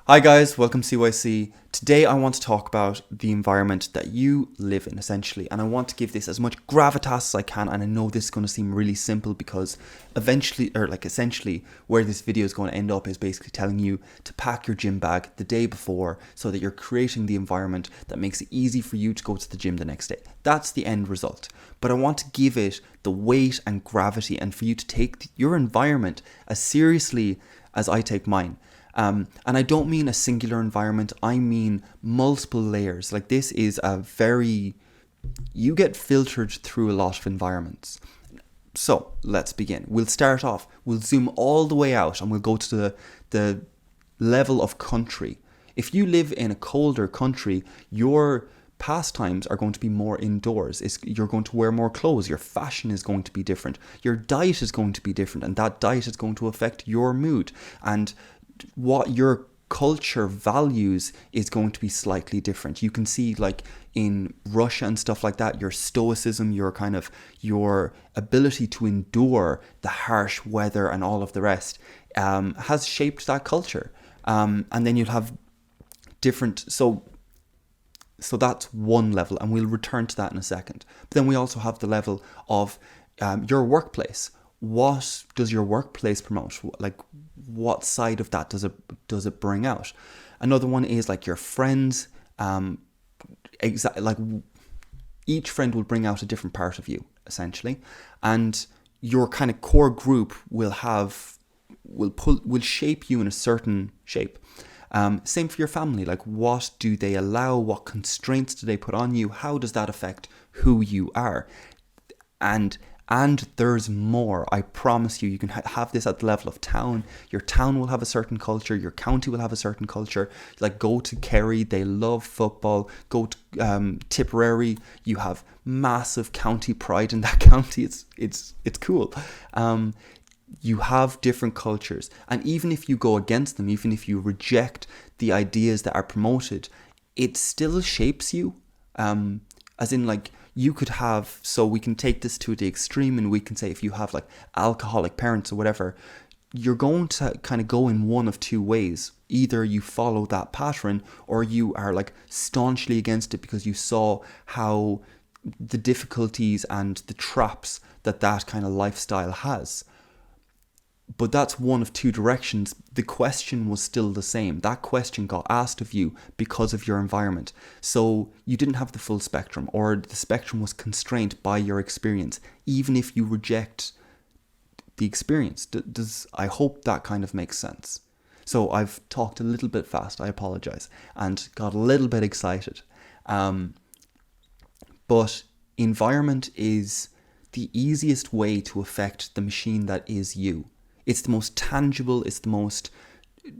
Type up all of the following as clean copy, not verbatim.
Hi guys, welcome to CYC. Today I want to talk about the environment that you live in essentially, and I want to give this as much gravitas as I can. And I know this is going to seem really simple because essentially where this video is going to end up is basically telling you to pack your gym bag the day before so that you're creating the environment that makes it easy for you to go to the gym the next day. That's the end result. But I want to give it the weight and gravity and for you to take your environment as seriously as I take mine. And I don't mean a singular environment, I mean multiple layers. Like this is you get filtered through a lot of environments. So let's begin. We'll start off, we'll zoom all the way out and we'll go to the level of country. If you live in a colder country, your pastimes are going to be more indoors. You're going to wear more clothes. Your fashion is going to be different. Your diet is going to be different, and that diet is going to affect your mood. And what your culture values is going to be slightly different. You can see like in Russia and stuff like that, your stoicism, your ability to endure the harsh weather and all of the rest has shaped that culture. And then you'll have different, so that's one level, and we'll return to that in a second. But then we also have the level of your workplace. What does your workplace promote? Like, what side of that does it bring out? Another one is like your friends. Like each friend will bring out a different part of you essentially, and your kind of core group will shape you in a certain shape. Same for your family. Like, what do they allow? What constraints do they put on you? How does that affect who you are? And there's more. I promise you, you can have this at the level of town. Your town will have a certain culture. Your county will have a certain culture. Like, go to Kerry, they love football. Go to Tipperary, you have massive county pride in that county. It's cool. You have different cultures, and even if you go against them, even if you reject the ideas that are promoted, it still shapes you. As in, like, you could have, so we can take this to the extreme, and we can say if you have like alcoholic parents or whatever, you're going to kind of go in one of two ways. Either you follow that pattern, or you are like staunchly against it because you saw how the difficulties and the traps that kind of lifestyle has. But that's one of two directions. The question was still the same. That question got asked of you because of your environment. So you didn't have the full spectrum, or the spectrum was constrained by your experience, even if you reject the experience. I hope that kind of makes sense. So I've talked a little bit fast, I apologize, and got a little bit excited. But environment is the easiest way to affect the machine that is you. It's the most tangible, it's the most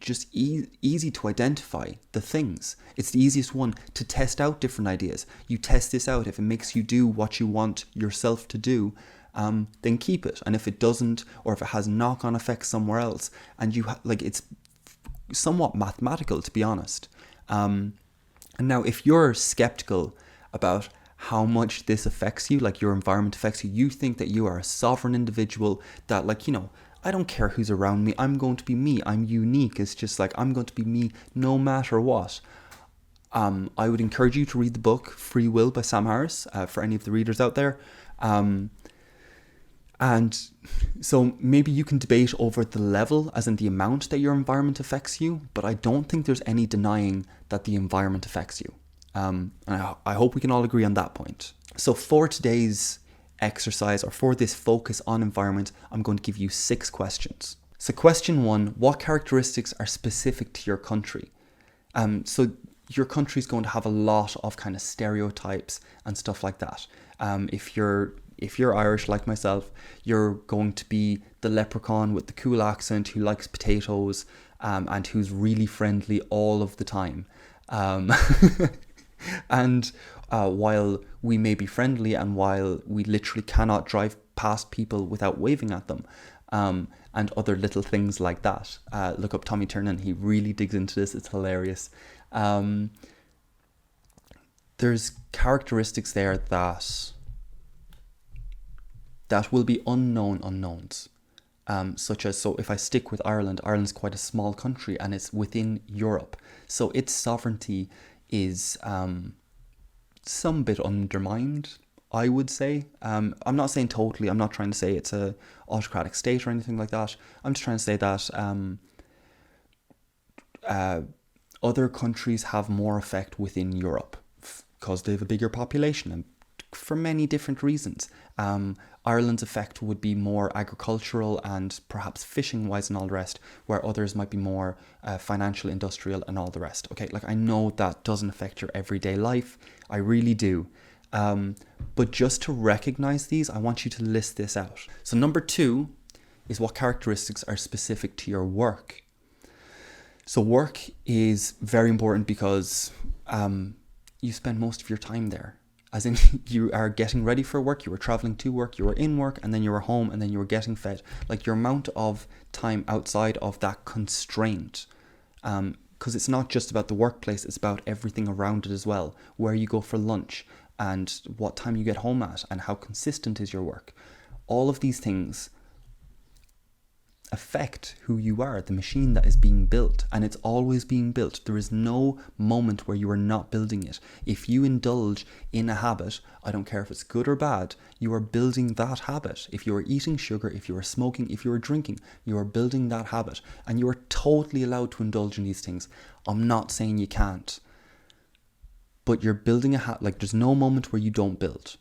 just easy to identify the things. It's the easiest one to test out different ideas. You test this out. If it makes you do what you want yourself to do, then keep it. And if it doesn't, or if it has knock-on effects somewhere else, and it's somewhat mathematical, to be honest. And now, if you're skeptical about how much this affects you, like your environment affects you, you think that you are a sovereign individual, that I don't care who's around me. I'm going to be me. I'm unique. It's just like, I'm going to be me no matter what. I would encourage you to read the book Free Will by Sam Harris, for any of the readers out there. And so maybe you can debate over the level, as in the amount that your environment affects you, but I don't think there's any denying that the environment affects you. And I hope we can all agree on that point. So for today's exercise, or for this focus on environment, I'm going to give you 6 questions. So question 1, what characteristics are specific to your country? So your country is going to have a lot of kind of stereotypes and stuff like that. If you're Irish like myself, you're going to be the leprechaun with the cool accent who likes potatoes, and who's really friendly all of the time. And while we may be friendly, and while we literally cannot drive past people without waving at them, and other little things like that. Look up Tommy Tiernan, he really digs into this, it's hilarious. There's characteristics there that will be unknown unknowns. such as, so if I stick with Ireland, Ireland's quite a small country and it's within Europe. So its sovereignty is some bit undermined, I would say. I'm not saying totally, I'm not trying to say it's a autocratic state or anything like that. I'm just trying to say that other countries have more effect within Europe because they have a bigger population and for many different reasons. Ireland's effect would be more agricultural and perhaps fishing wise and all the rest, where others might be more financial, industrial and all the rest. Okay, like I know that doesn't affect your everyday life. I really do. But just to recognize these, I want you to list this out. So number 2 is what characteristics are specific to your work. So work is very important because you spend most of your time there. As in, you are getting ready for work, you were traveling to work, you were in work, and then you were home, and then you were getting fed. Like your amount of time outside of that constraint, because it's not just about the workplace, it's about everything around it as well. Where you go for lunch, and what time you get home at, and how consistent is your work. All of these things affect who you are, the machine that is being built, and it's always being built. There is no moment where you are not building it. If you indulge in a habit, I don't care if it's good or bad, you are building that habit. If you are eating sugar, if you are smoking, if you are drinking, you are building that habit, and you are totally allowed to indulge in these things. I'm not saying you can't, but you're building a habit. Like there's no moment where you don't build.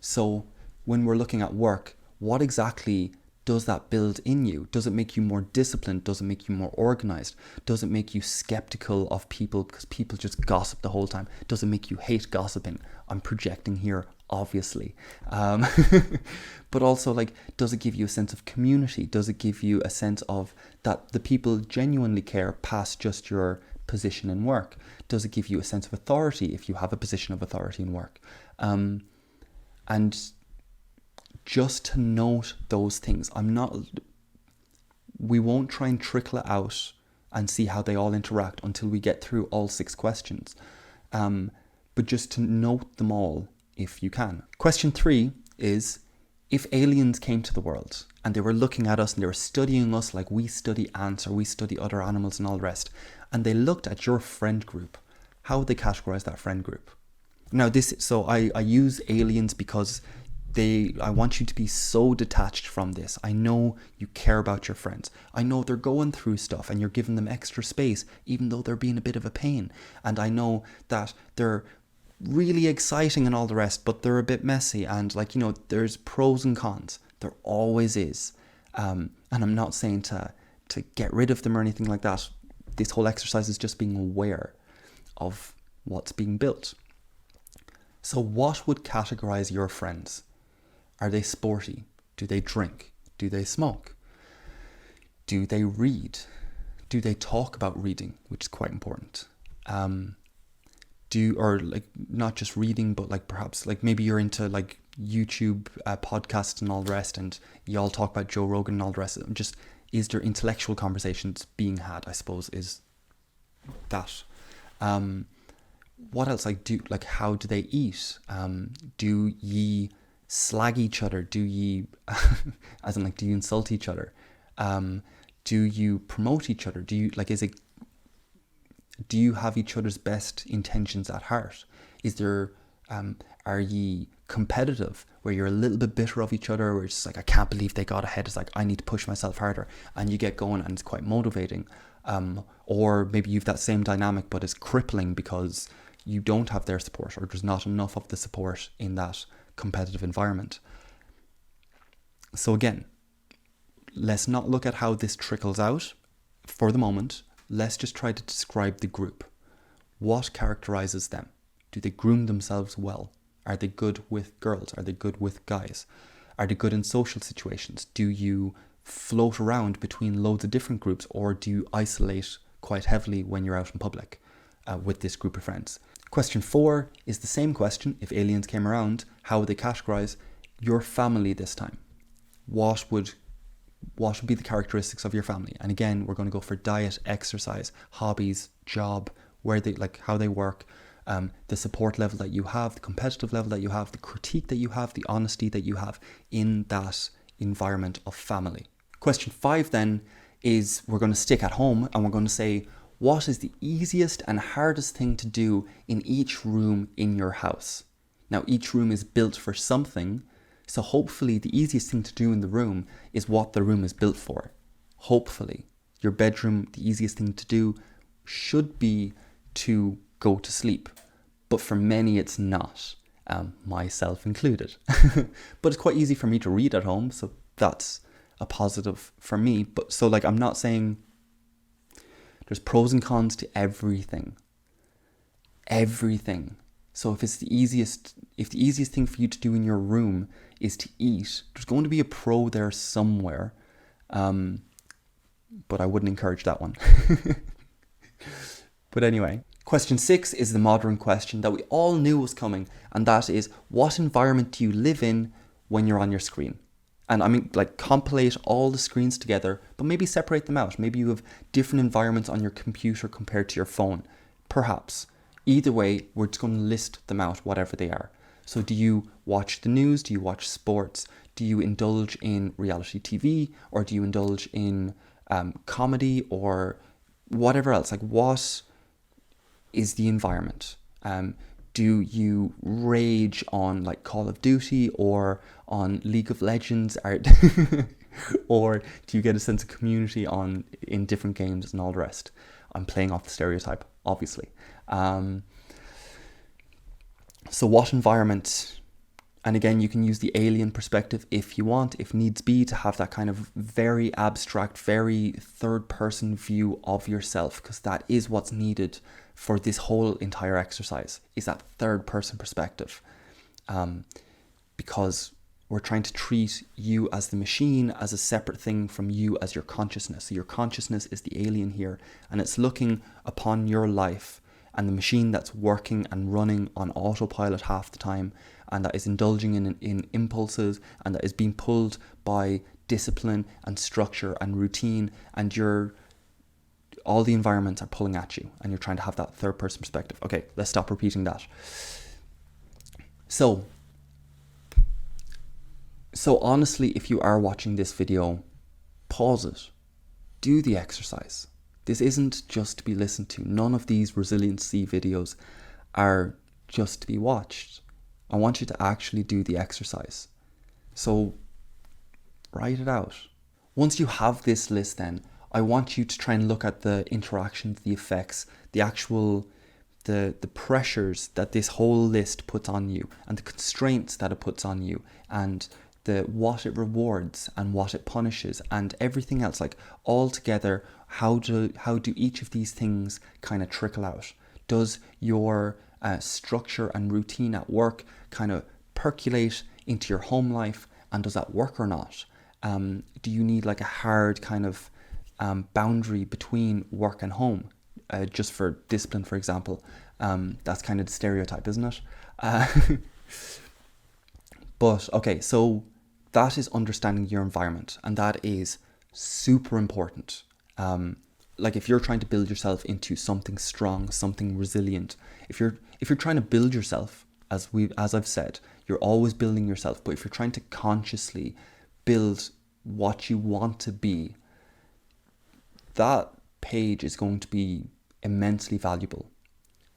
So when we're looking at work, what exactly does that build in you? Does it make you more disciplined? Does it make you more organized? Does it make you skeptical of people because people just gossip the whole time? Does it make you hate gossiping? I'm projecting here, obviously. But also, like, does it give you a sense of community? Does it give you a sense of that the people genuinely care past just your position in work? Does it give you a sense of authority if you have a position of authority in work? And just to note those things. We won't try and trickle it out and see how they all interact until we get through all 6 questions. But just to note them all if you can. Question 3 is, if aliens came to the world and they were looking at us and they were studying us like we study ants or we study other animals and all the rest, and they looked at your friend group, how would they categorize that friend group? Now I use aliens because I want you to be so detached from this. I know you care about your friends. I know they're going through stuff and you're giving them extra space, even though they're being a bit of a pain. And I know that they're really exciting and all the rest, but they're a bit messy. And there's pros and cons. There always is. And I'm not saying to get rid of them or anything like that. This whole exercise is just being aware of what's being built. So what would categorize your friends? Are they sporty? Do they drink? Do they smoke? Do they read? Do they talk about reading, which is quite important? Not just reading, but perhaps maybe you're into YouTube podcasts and all the rest, and you all talk about Joe Rogan and all the rest. Just, is there intellectual conversations being had, I suppose, is that. What else? How do they eat? Do ye slag each other? Do ye, as in do you insult each other? Do you promote each other? Do you do you have each other's best intentions at heart? Is there, are ye competitive, where you're a little bit bitter of each other, where it's just I can't believe they got ahead, it's I need to push myself harder, and you get going and it's quite motivating. Or maybe you've that same dynamic but it's crippling because you don't have their support, or there's not enough of the support in that competitive environment. So again, let's not look at how this trickles out for the moment. Let's just try to describe the group. What characterizes them? Do they groom themselves well? Are they good with girls? Are they good with guys? Are they good in social situations? Do you float around between loads of different groups, or do you isolate quite heavily when you're out in public with this group of friends? Question 4 is the same question. If aliens came around, how would they categorize your family this time? What would be the characteristics of your family? And again, we're going to go for diet, exercise, hobbies, job, where they how they work, the support level that you have, the competitive level that you have, the critique that you have, the honesty that you have in that environment of family. Question 5 then is we're going to stick at home and we're going to say, what is the easiest and hardest thing to do in each room in your house? Now, each room is built for something, so hopefully the easiest thing to do in the room is what the room is built for. Hopefully. Your bedroom, the easiest thing to do should be to go to sleep. But for many, it's not, myself included. But it's quite easy for me to read at home, so that's a positive for me. But so like, I'm not saying there's pros and cons to everything. Everything. So if the easiest thing for you to do in your room is to eat, there's going to be a pro there somewhere. But I wouldn't encourage that one. But anyway, question 6 is the modern question that we all knew was coming, and that is, what environment do you live in when you're on your screen? And I mean, like, compilate all the screens together, but maybe separate them out. Maybe you have different environments on your computer compared to your phone. Perhaps. Either way, we're just going to list them out, whatever they are. So do you watch the news? Do you watch sports? Do you indulge in reality TV? Or do you indulge in comedy or whatever else? Like, what is the environment? Do you rage on like Call of Duty or on League of Legends? Or do you get a sense of community in different games and all the rest? I'm playing off the stereotype, obviously. So what environment? And again, you can use the alien perspective if you want, if needs be, to have that kind of very abstract, very third-person view of yourself, because that is what's needed for this whole entire exercise, is that third-person perspective. Because we're trying to treat you as the machine as a separate thing from you as your consciousness. So your consciousness is the alien here, and it's looking upon your life and the machine that's working and running on autopilot half the time, and that is indulging in impulses, and that is being pulled by discipline and structure and routine, and all the environments are pulling at you, and you're trying to have that third person perspective. Okay, let's stop repeating that. So honestly, if you are watching this video, pause it. Do the exercise. This isn't just to be listened to. None of these resiliency videos are just to be watched. I want you to actually do the exercise. So write it out. Once you have this list then, I want you to try and look at the interactions, the effects, the actual, the pressures that this whole list puts on you, and the constraints that it puts on you, and what it rewards and what it punishes, and everything else. Like, all together, how do each of these things kind of trickle out? Does your structure and routine at work kind of percolate into your home life, and does that work or not? Do you need like a hard kind of boundary between work and home, just for discipline, for example? That's kind of the stereotype, isn't it? But okay, so that is understanding your environment, and that is super important. Like, if you're trying to build yourself into something strong, something resilient, if you're trying to build yourself, as I've said, you're always building yourself. But if you're trying to consciously build what you want to be, that page is going to be immensely valuable.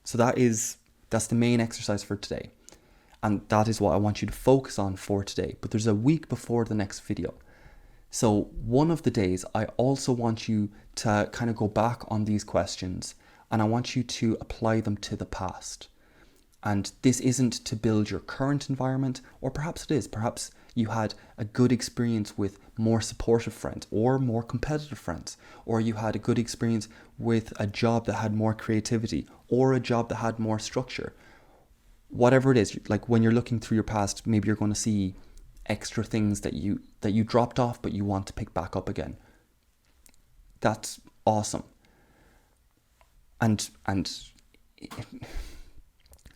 So that's the main exercise for today. And that is what I want you to focus on for today. But there's a week before the next video. So one of the days, I also want you to kind of go back on these questions, and I want you to apply them to the past. And this isn't to build your current environment, or perhaps it is. Perhaps you had a good experience with more supportive friends or more competitive friends, or you had a good experience with a job that had more creativity or a job that had more structure. Whatever it is, like when you're looking through your past, maybe you're going to see extra things that you dropped off but you want to pick back up again. That's awesome. And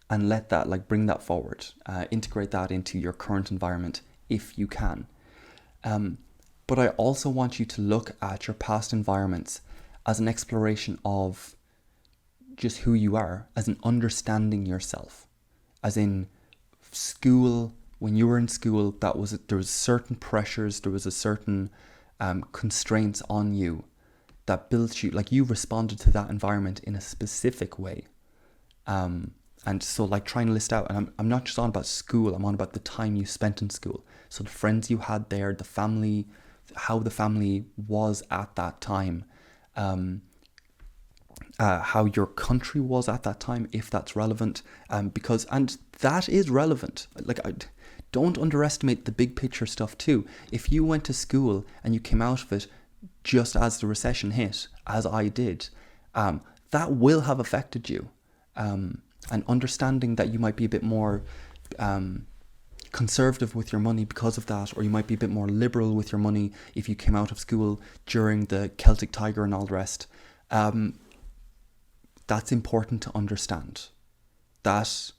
let that, like, bring that forward, integrate that into your current environment if you can. But I also want you to look at your past environments as an exploration of just who you are, as in understanding yourself. As in school, when you were in school, there was certain pressures, there was a certain constraints on you that built you, like you responded to that environment in a specific way. And so like trying to list out, and I'm not just on about school, I'm on about the time you spent in school. So the friends you had there, the family, how the family was at that time, how your country was at that time, if that's relevant, because, and that is relevant. Like, don't underestimate the big picture stuff too. If you went to school and you came out of it just as the recession hit, as I did, that will have affected you. And understanding that you might be a bit more conservative with your money because of that, or you might be a bit more liberal with your money if you came out of school during the Celtic Tiger and all the rest. That's important to understand. That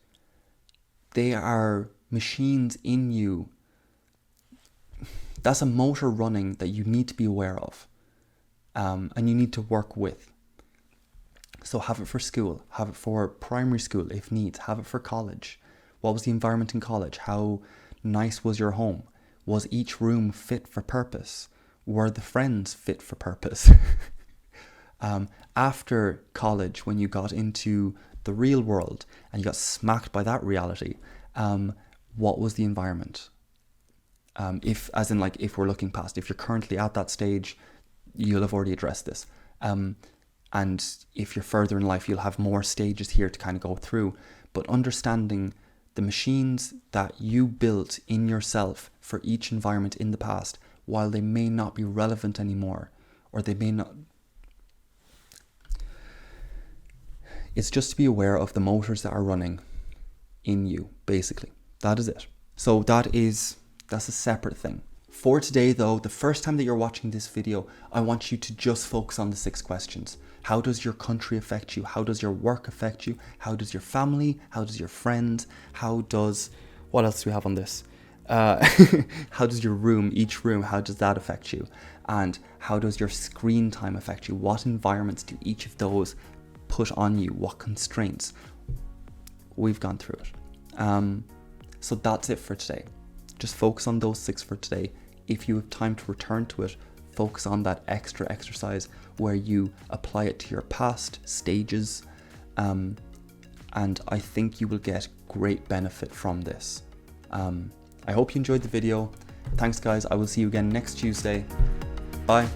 they are machines in you. That's a motor running that you need to be aware of, and you need to work with. So have it for school, have it for primary school if needs, have it for college. What was the environment in college? How nice was your home? Was each room fit for purpose? Were the friends fit for purpose? After college, when you got into the real world and you got smacked by that reality, what was the environment? If we're looking past, if you're currently at that stage, you'll have already addressed this. And if you're further in life, you'll have more stages here to kind of go through. But understanding the machines that you built in yourself for each environment in the past, while they may not be relevant anymore, or they may not... It's just to be aware of the motors that are running in you, basically. That is it. So that's a separate thing. For today, though, the first time that you're watching this video, I want you to just focus on the 6 questions. How does your country affect you? How does your work affect you? How does your family? How does your friends? What else do we have on this? How does your room, each room, how does that affect you? And how does your screen time affect you? What environments do each of those put on you? What constraints? We've gone through it. So that's it for today. Just focus on those 6 for today. If you have time to return to it, focus on that extra exercise where you apply it to your past stages. And I think you will get great benefit from this. I hope you enjoyed the video. Thanks guys. I will see you again next Tuesday. Bye.